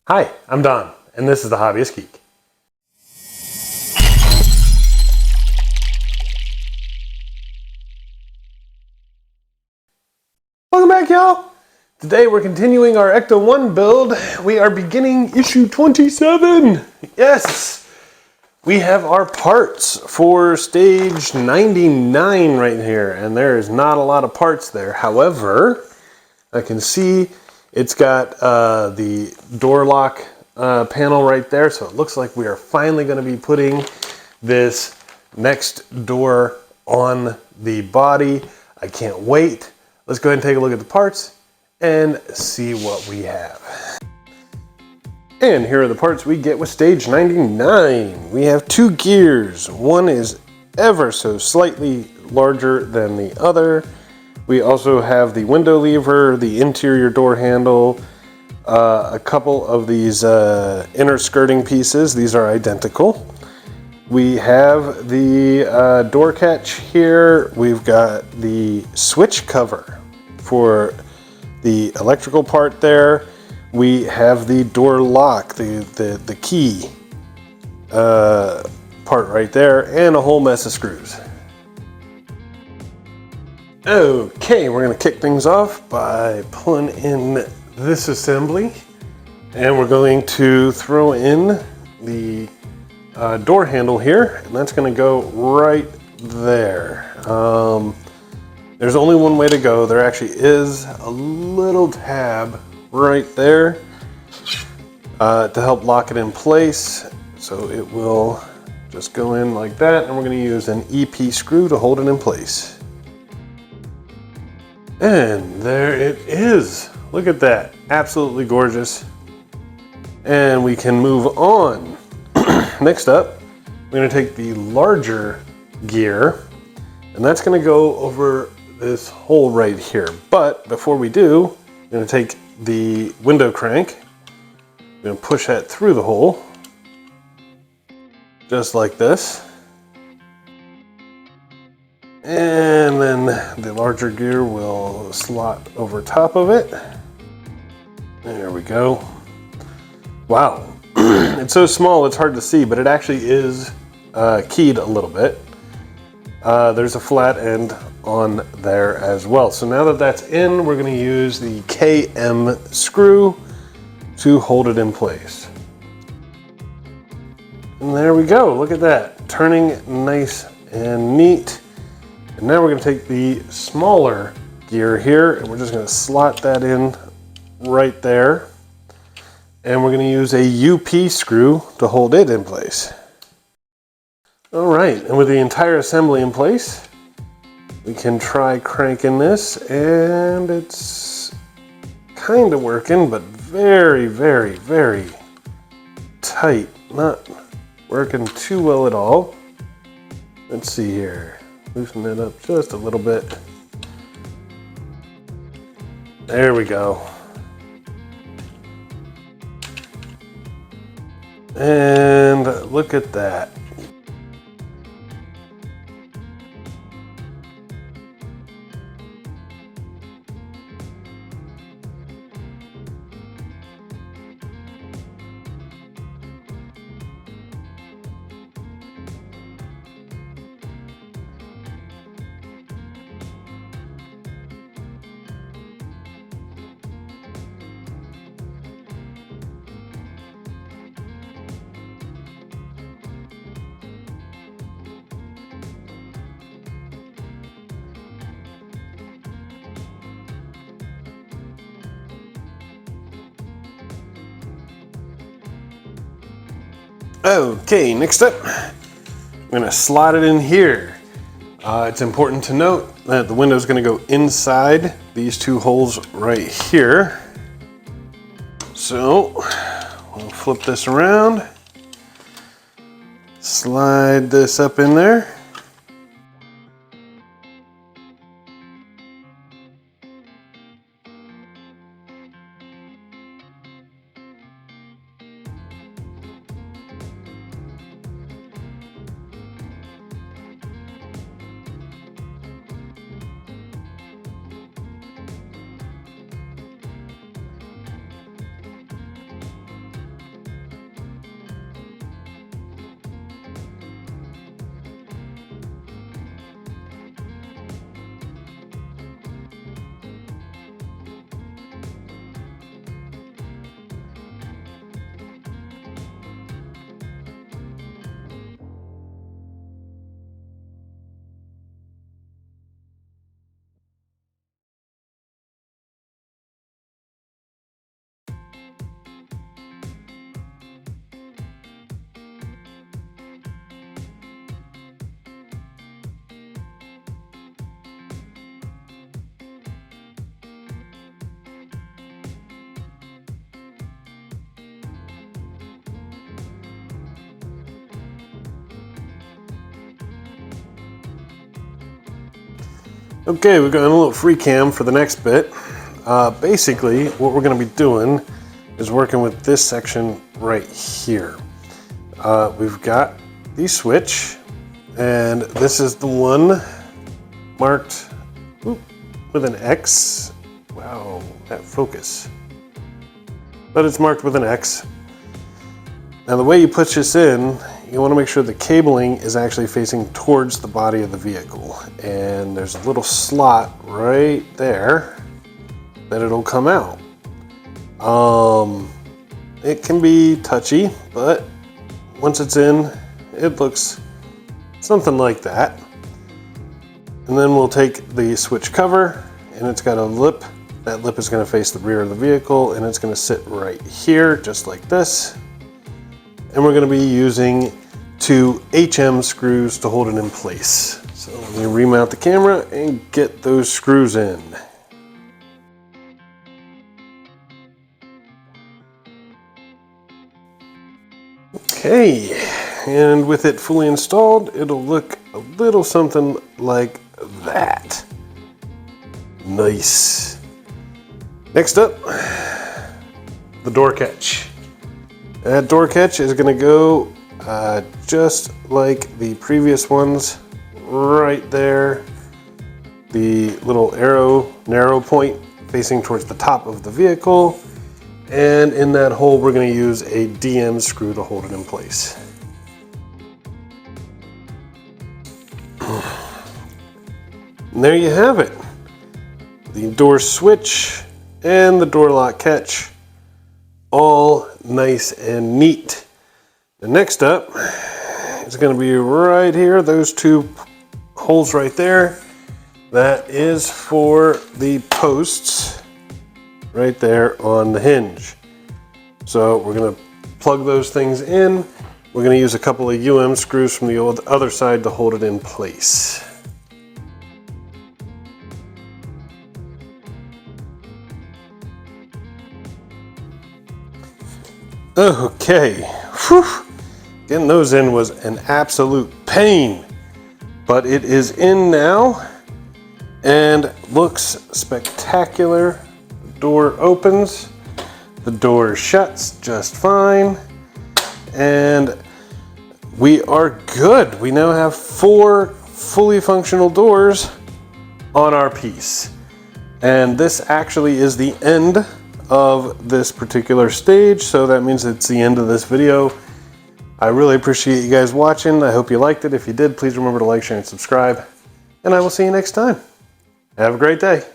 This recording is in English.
Hi, I'm Don, and this is The Hobbyist Geek. Welcome back, y'all! Today we're continuing our Ecto-1 build. We are beginning issue 27! Yes! We have our parts for stage 99 right here, and there is not a lot of parts there. However, I can see it's got the door lock panel right there, so it looks like we are finally going to be putting this next door on the body. I can't wait. Let's go ahead and take a look at the parts and see what we have. And here are the parts we get with stage 99. We have two gears. One is ever so slightly larger than the other. We also have the window lever, the interior door handle, a couple of these inner skirting pieces. These are identical. We have the door catch here. We've got the switch cover for the electrical part there. We have the door lock, the key part right there, and a whole mess of screws. Okay, we're going to kick things off by pulling in this assembly, and we're going to throw in the door handle here, and that's going to go right there. There's only one way to go. There actually is a little tab right there to help lock it in place, so it will just go in like that, and we're going to use an EP screw to hold it in place. And there it is. Look at that. Absolutely gorgeous. And we can move on. Next up, we're going to take the larger gear, and that's going to go over this hole right here. But before we do, we're going to take the window crank. We're going to push that through the hole, just like this. And then the larger gear will slot over top of it. There we go. Wow, it's so small it's hard to see, but it actually is keyed a little bit. There's a flat end on there as well. So now that that's in, we're going to use the KM screw to hold it in place. And there we go, look at that, turning nice and neat. And now we're going to take the smaller gear here, and we're just going to slot that in right there. And we're going to use a UP screw to hold it in place. All right, and with the entire assembly in place, we can try cranking this, and it's kind of working, but very, very, very tight. Not working too well at all. Let's see here. Loosen it up just a little bit. There we go. And look at that. Okay, next up, I'm going to slot it in here. It's important to note that the window is going to go inside these two holes right here. So we'll flip this around, slide this up in there. Okay, we've got a little free cam for the next bit. Basically, what we're going to be doing is working with this section right here. We've got the switch, and this is the one marked with an X. Wow, that focus. But it's marked with an X. Now the way you put this in, you want to make sure the cabling is actually facing towards the body of the vehicle. And there's a little slot right there that it'll come out. It can be touchy, but once it's in, it looks something like that. And then we'll take the switch cover, and it's got a lip. That lip is going to face the rear of the vehicle, and it's going to sit right here, just like this. And we're going to be using 2 HM screws to hold it in place. So let me remount the camera and get those screws in. Okay, and with it fully installed, it'll look a little something like that. Nice. Next up, the door catch. That door catch is going to go just like the previous ones, right there. The little narrow point facing towards the top of the vehicle. And in that hole, we're going to use a DM screw to hold it in place. And there you have it. The door switch and the door lock catch, all nice and neat. The next up is going to be right here, those 2 holes right there. That is for the posts right there on the hinge. So we're going to plug those things in. We're going to use a couple of UM screws from the other side to hold it in place. Okay, whew. Getting those in was an absolute pain, but it is in now and looks spectacular. The door opens, the door shuts just fine, and we are good. We now have 4 fully functional doors on our piece. And this actually is the end of this particular stage, so that means it's the end of this video. I really appreciate you guys watching. I hope you liked it. If you did, please remember to like, share, and subscribe, and I will see you next time. Have a great day.